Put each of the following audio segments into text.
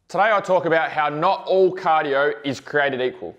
Today I talk about how not all cardio is created equal.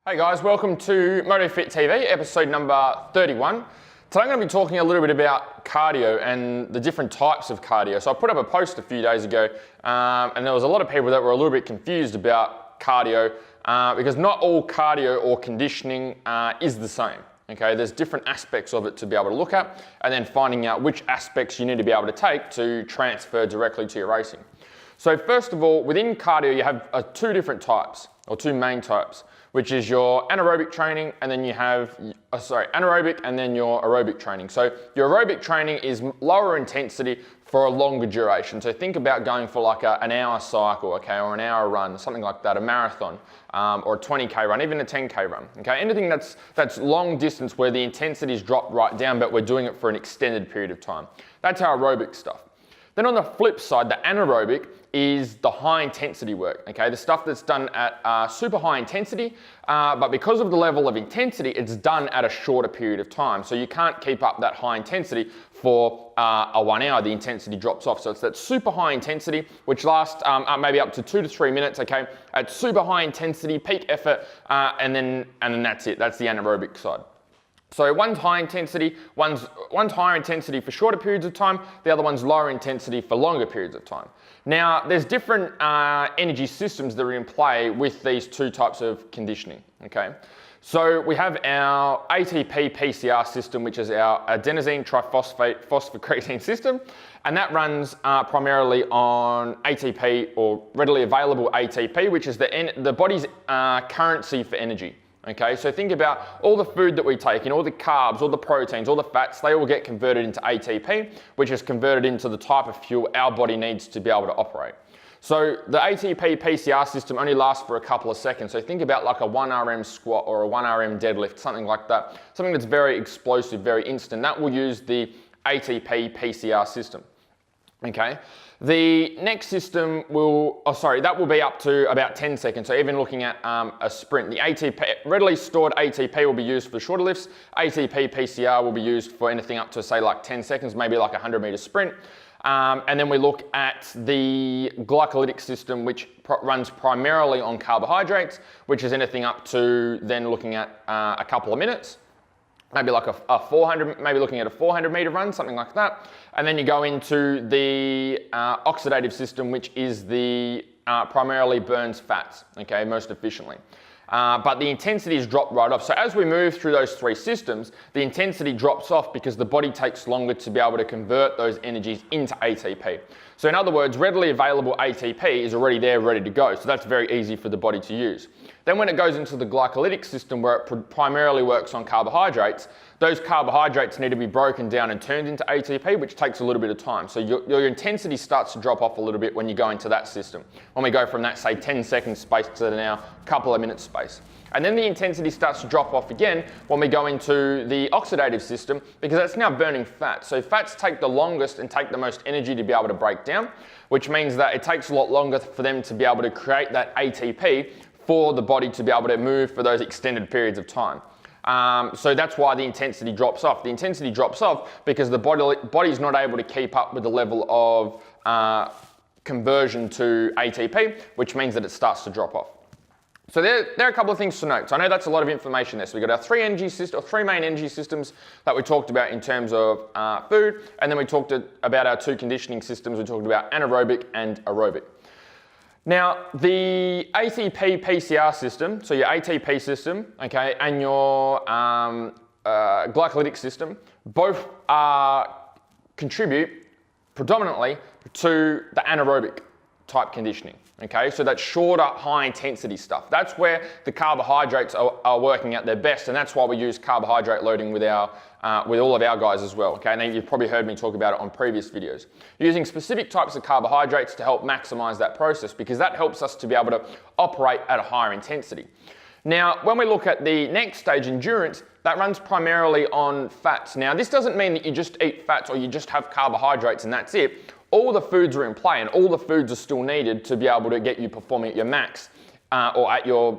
Hey guys, welcome to MotoFit TV, episode number 31. Today I'm going to be talking a little bit about cardio and the different types of cardio. So I put up a post a few days ago and there was a lot of people that were a little bit confused about cardio because not all cardio or conditioning is the same. Okay, there's different aspects of it to be able to look at and then finding out which aspects you need to be able to take to transfer directly to your racing. So first of all, within cardio you have two different types, or two main types, which is your anaerobic training and then you have, anaerobic and then your aerobic training. So your aerobic training is lower intensity for a longer duration. So think about going for like an hour cycle, okay, or an hour run, something like that, a marathon, or a 20K run, even a 10K run, okay? Anything that's long distance where the intensity is dropped right down, but we're doing it for an extended period of time. That's our aerobic stuff. Then on the flip side, the anaerobic is the high intensity work, okay? The stuff that's done at super high intensity, but because of the level of intensity, it's done at a shorter period of time. So you can't keep up that high intensity for a 1 hour, the intensity drops off. So it's that super high intensity, which lasts maybe up to 2 to 3 minutes, okay? At super high intensity, peak effort, and then that's it, that's the anaerobic side. So one's high intensity, one's higher intensity for shorter periods of time, the other one's lower intensity for longer periods of time. Now, there's different energy systems that are in play with these two types of conditioning, okay? So we have our ATP PCR system, which is our adenosine triphosphate phosphocreatine system, and that runs primarily on ATP, or readily available ATP, which is the body's currency for energy. Okay, so think about all the food that we take in, all the carbs, all the proteins, all the fats, they all get converted into ATP, which is converted into the type of fuel our body needs to be able to operate. So the ATP PCR system only lasts for a couple of seconds. So think about like a 1RM squat or a 1RM deadlift, something like that. Something that's very explosive, very instant. That will use the ATP PCR system. Okay, the next system that will be up to about 10 seconds. So even looking at a sprint, the ATP, readily stored ATP will be used for shorter lifts. ATP PCR will be used for anything up to say like 10 seconds, maybe like a 100-meter sprint. And then we look at the glycolytic system, which runs primarily on carbohydrates, which is anything up to then looking at a couple of minutes. Maybe like maybe looking at a 400-meter run, something like that. And then you go into the oxidative system, which is the primarily burns fats, okay, most efficiently. But the intensity is dropped right off. So as we move through those three systems, the intensity drops off because the body takes longer to be able to convert those energies into ATP. So in other words, readily available ATP is already there, ready to go. So that's very easy for the body to use. Then when it goes into the glycolytic system, where it primarily works on carbohydrates, those carbohydrates need to be broken down and turned into ATP, which takes a little bit of time. So your intensity starts to drop off a little bit when you go into that system. When we go from that, say, 10 second space to now a couple of minutes space. And then the intensity starts to drop off again when we go into the oxidative system, because that's now burning fat. So fats take the longest and take the most energy to be able to break down, which means that it takes a lot longer for them to be able to create that ATP for the body to be able to move for those extended periods of time. So that's why the intensity drops off. The intensity drops off because the body's not able to keep up with the level of conversion to ATP, which means that it starts to drop off. So there are a couple of things to note. So I know that's a lot of information there. So we've got our three main energy systems that we talked about in terms of food, and then we talked about our two conditioning systems. We talked about anaerobic and aerobic. Now, the ATP PCR system, so your ATP system, okay, and your glycolytic system, both contribute predominantly to the anaerobic type conditioning. Okay, so that's shorter, high intensity stuff. That's where the carbohydrates are working at their best, and that's why we use carbohydrate loading with all of our guys as well. Okay, now you've probably heard me talk about it on previous videos. Using specific types of carbohydrates to help maximize that process, because that helps us to be able to operate at a higher intensity. Now, when we look at the next stage, endurance, that runs primarily on fats. Now, this doesn't mean that you just eat fats or you just have carbohydrates and that's it. All the foods are in play and all the foods are still needed to be able to get you performing at your max or at your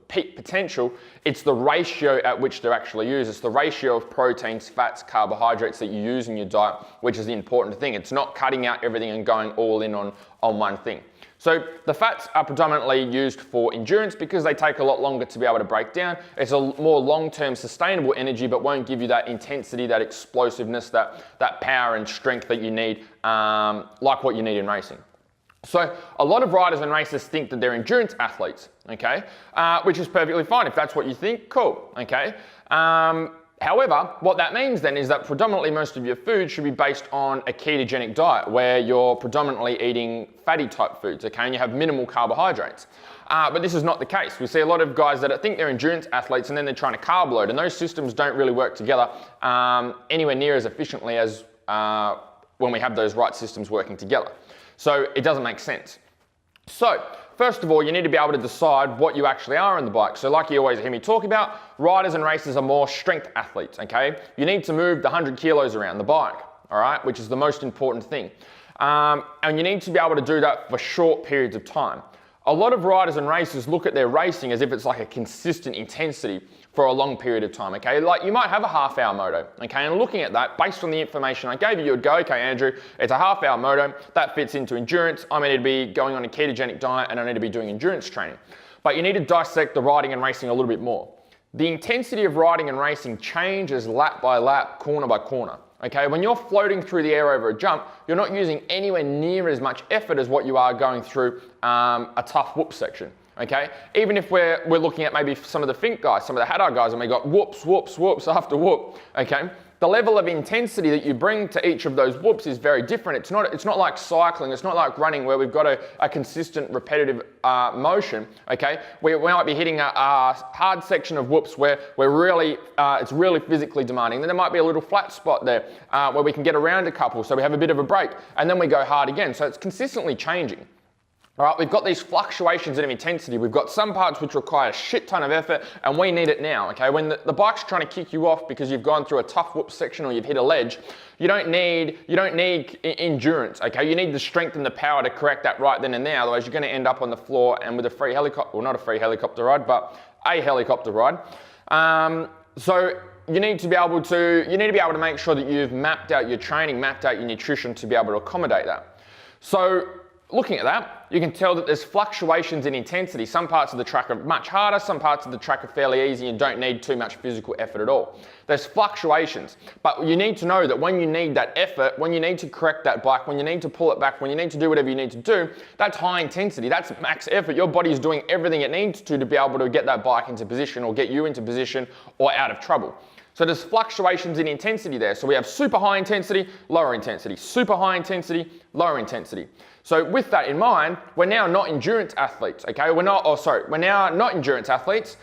peak potential. It's the ratio at which they're actually used. It's the ratio of proteins, fats, carbohydrates that you use in your diet, which is the important thing. It's not cutting out everything and going all in on one thing. So the fats are predominantly used for endurance because they take a lot longer to be able to break down. It's a more long-term sustainable energy, but won't give you that intensity, that explosiveness, that power and strength that you need, like what you need in racing. So a lot of riders and racers think that they're endurance athletes, okay? Which is perfectly fine. If that's what you think, cool, okay? However, what that means then is that predominantly most of your food should be based on a ketogenic diet where you're predominantly eating fatty type foods, okay, and you have minimal carbohydrates. But this is not the case. We see a lot of guys that think they're endurance athletes and then they're trying to carb load, and those systems don't really work together anywhere near as efficiently as when we have those right systems working together. So it doesn't make sense. So, first of all, you need to be able to decide what you actually are on the bike. So like you always hear me talk about, riders and racers are more strength athletes, okay? You need to move the 100 kilos around the bike, all right? Which is the most important thing. And you need to be able to do that for short periods of time. A lot of riders and racers look at their racing as if it's like a consistent intensity for a long period of time, okay? Like you might have a half-hour moto, okay? And looking at that, based on the information I gave you, you would go, okay, Andrew, it's a half-hour moto, that fits into endurance, I need to be going on a ketogenic diet and I need to be doing endurance training. But you need to dissect the riding and racing a little bit more. The intensity of riding and racing changes lap by lap, corner by corner. Okay, when you're floating through the air over a jump, you're not using anywhere near as much effort as what you are going through a tough whoop section. Okay, even if we're looking at maybe some of the Fink guys, some of the Haddad guys, and we got whoops, whoops, whoops after whoop. Okay, the level of intensity that you bring to each of those whoops is very different. It's not like cycling, it's not like running where we've got a consistent repetitive motion. Okay, we might be hitting a hard section of whoops where it's really physically demanding. Then there might be a little flat spot there where we can get around a couple, so we have a bit of a break, and then we go hard again. So it's consistently changing. All right, we've got these fluctuations in intensity. We've got some parts which require a shit ton of effort and we need it now, okay? When the bike's trying to kick you off because you've gone through a tough whoop section or you've hit a ledge, you don't need endurance, okay? You need the strength and the power to correct that right then and there, otherwise you're gonna end up on the floor and with a free helicopter, well not a free helicopter ride, but a helicopter ride. So you need to be able to make sure that you've mapped out your training, mapped out your nutrition to be able to accommodate that. So looking at that, you can tell that there's fluctuations in intensity. Some parts of the track are much harder, some parts of the track are fairly easy and don't need too much physical effort at all. There's fluctuations, but you need to know that when you need that effort, when you need to correct that bike, when you need to pull it back, when you need to do whatever you need to do, that's high intensity, that's max effort. Your body's doing everything it needs to be able to get that bike into position or get you into position or out of trouble. So there's fluctuations in intensity there. So we have super high intensity, lower intensity, super high intensity, lower intensity. So with that in mind, we're now not endurance athletes, okay? We're now not endurance athletes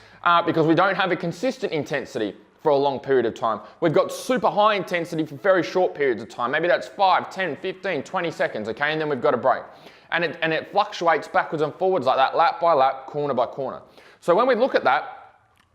because we don't have a consistent intensity for a long period of time. We've got super high intensity for very short periods of time. Maybe that's 5, 10, 15, 20 seconds, okay? And then we've got a break. And it fluctuates backwards and forwards like that, lap by lap, corner by corner. So when we look at that,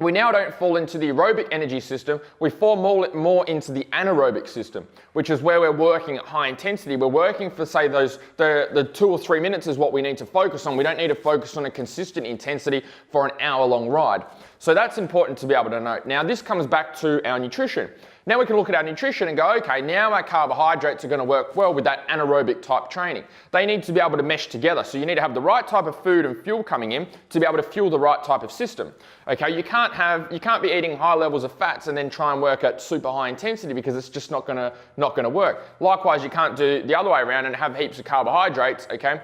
we now don't fall into the aerobic energy system, we fall more into the anaerobic system, which is where we're working at high intensity. We're working for, say, the 2 or 3 minutes is what we need to focus on. We don't need to focus on a consistent intensity for an hour-long ride. So that's important to be able to note. Now, this comes back to our nutrition. Now we can look at our nutrition and go, okay, now our carbohydrates are going to work well with that anaerobic type training. They need to be able to mesh together. So you need to have the right type of food and fuel coming in to be able to fuel the right type of system. Okay, you can't be eating high levels of fats and then try and work at super high intensity because it's just not gonna work. Likewise, you can't do the other way around and have heaps of carbohydrates, okay,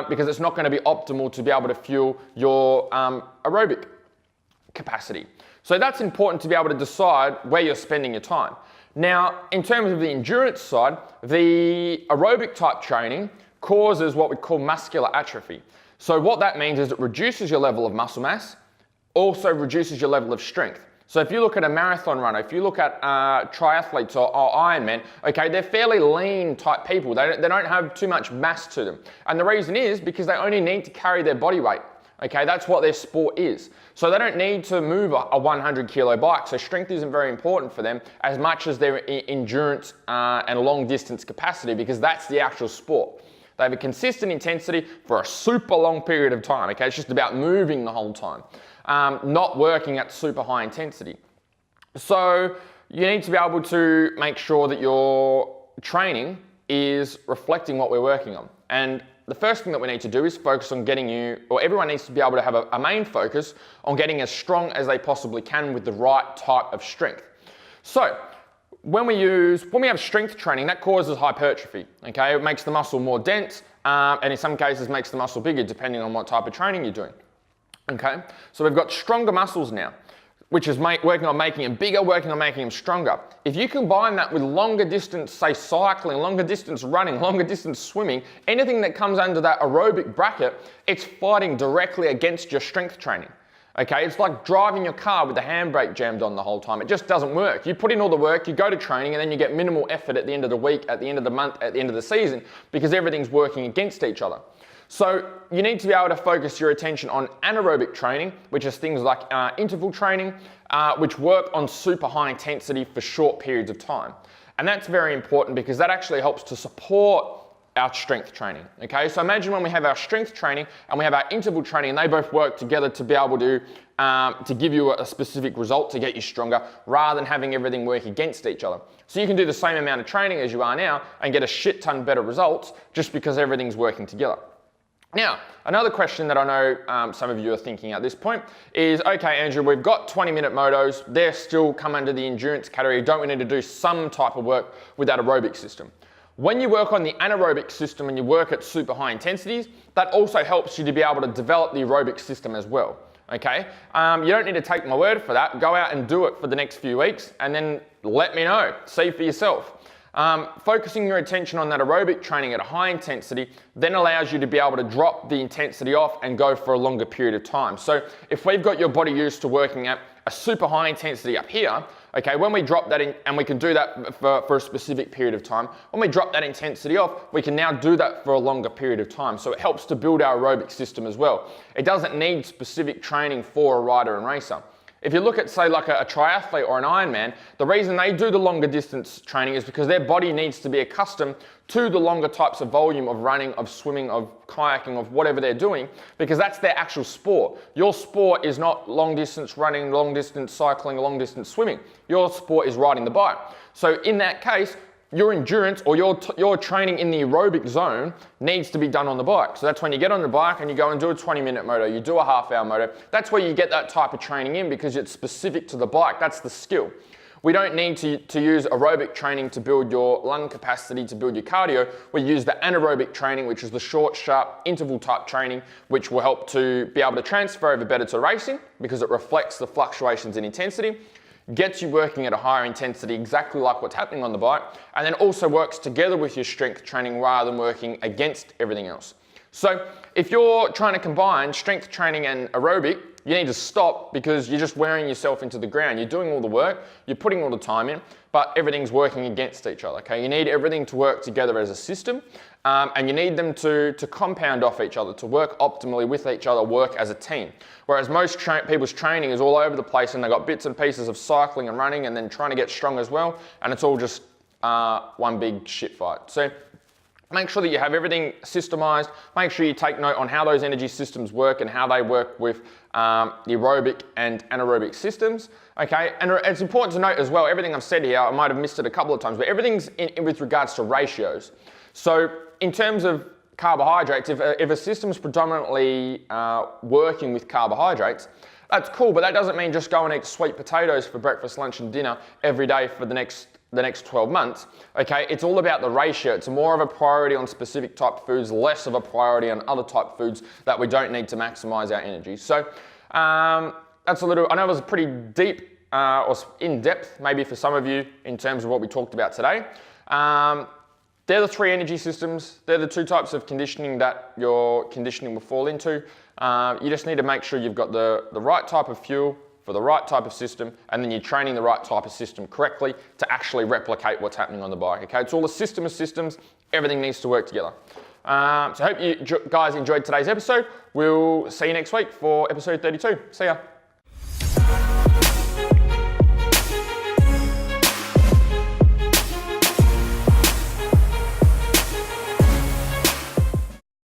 because it's not going to be optimal to be able to fuel your aerobic capacity. So that's important to be able to decide where you're spending your time. Now, in terms of the endurance side, the aerobic type training causes what we call muscular atrophy. So what that means is it reduces your level of muscle mass, also reduces your level of strength. So if you look at a marathon runner, if you look at triathletes or Ironmen, okay, they're fairly lean type people. They don't have too much mass to them. And the reason is because they only need to carry their body weight. Okay, that's what their sport is. So they don't need to move a 100 kilo bike. So strength isn't very important for them as much as their endurance and long distance capacity, because that's the actual sport. They have a consistent intensity for a super long period of time. Okay, it's just about moving the whole time, not working at super high intensity. So you need to be able to make sure that your training is reflecting what we're working on. And the first thing that we need to do is focus on getting you, or everyone needs to be able to have a main focus on getting as strong as they possibly can with the right type of strength. So when we have strength training, that causes hypertrophy. Okay, it makes the muscle more dense, and in some cases makes the muscle bigger depending on what type of training you're doing. Okay, so we've got stronger muscles now, which is working on making them bigger, working on making them stronger. If you combine that with longer distance, say cycling, longer distance running, longer distance swimming, anything that comes under that aerobic bracket, it's fighting directly against your strength training. Okay, it's like driving your car with the handbrake jammed on the whole time. It just doesn't work. You put in all the work, you go to training, and then you get minimal effort at the end of the week, at the end of the month, at the end of the season, because everything's working against each other. So you need to be able to focus your attention on anaerobic training, which is things like interval training, which work on super high intensity for short periods of time. And that's very important because that actually helps to support our strength training. Okay, so imagine when we have our strength training and we have our interval training, and they both work together to be able to give you a specific result to get you stronger, rather than having everything work against each other. So you can do the same amount of training as you are now and get a shit ton better results just because everything's working together. Now, another question that I know some of you are thinking at this point is, okay, Andrew, we've got 20-minute motos. They're still come under the endurance category. Don't we need to do some type of work with that aerobic system? When you work on the anaerobic system and you work at super high intensities, that also helps you to be able to develop the aerobic system as well. Okay, you don't need to take my word for that. Go out and do it for the next few weeks and then let me know. See for yourself. Focusing your attention on that aerobic training at a high intensity then allows you to be able to drop the intensity off and go for a longer period of time. So if we've got your body used to working at a super high intensity up here, okay, when we drop that in, and we can do that for a specific period of time, when we drop that intensity off, we can now do that for a longer period of time. So it helps to build our aerobic system as well. It doesn't need specific training for a rider and racer. If you look at, say, like a triathlete or an Ironman, the reason they do the longer distance training is because their body needs to be accustomed to the longer types of volume of running, of swimming, of kayaking, of whatever they're doing, because that's their actual sport. Your sport is not long distance running, long distance cycling, long distance swimming. Your sport is riding the bike. So in that case, your endurance or your training in the aerobic zone needs to be done on the bike. So that's when you get on the bike and you go and do a 20-minute moto, you do a half-hour moto. That's where you get that type of training in because it's specific to the bike. That's the skill. We don't need to use aerobic training to build your lung capacity, to build your cardio. We use the anaerobic training, which is the short, sharp, interval type training, which will help to be able to transfer over better to racing because it reflects the fluctuations in intensity, gets you working at a higher intensity exactly like what's happening on the bike, and then also works together with your strength training rather than working against everything else. So if you're trying to combine strength training and aerobic, you need to stop because you're just wearing yourself into the ground. You're doing all the work, you're putting all the time in, but everything's working against each other. Okay, you need everything to work together as a system, and you need them to compound off each other, to work optimally with each other, work as a team. Whereas most people's training is all over the place and they've got bits and pieces of cycling and running and then trying to get strong as well, and it's all just one big shit fight. So make sure that you have everything systemized. Make sure you take note on how those energy systems work and how they work with the aerobic and anaerobic systems. Okay, and it's important to note as well, everything I've said here, I might have missed it a couple of times, but everything's with regards to ratios. So in terms of carbohydrates, if a system's predominantly working with carbohydrates, that's cool, but that doesn't mean just go and eat sweet potatoes for breakfast, lunch and dinner every day for the next 12 months. Okay, it's all about the ratio. It's more of a priority on specific type foods, less of a priority on other type foods that we don't need to maximize our energy. So that's a little, I know it was pretty deep or in depth maybe for some of you in terms of what we talked about today. they're the three energy systems. They're the two types of conditioning that your conditioning will fall into. You just need to make sure you've got the right type of fuel for the right type of system, and then you're training the right type of system correctly to actually replicate what's happening on the bike. Okay, it's all a system of systems. Everything needs to work together. So I hope you guys enjoyed today's episode. We'll see you next week for episode 32. See ya.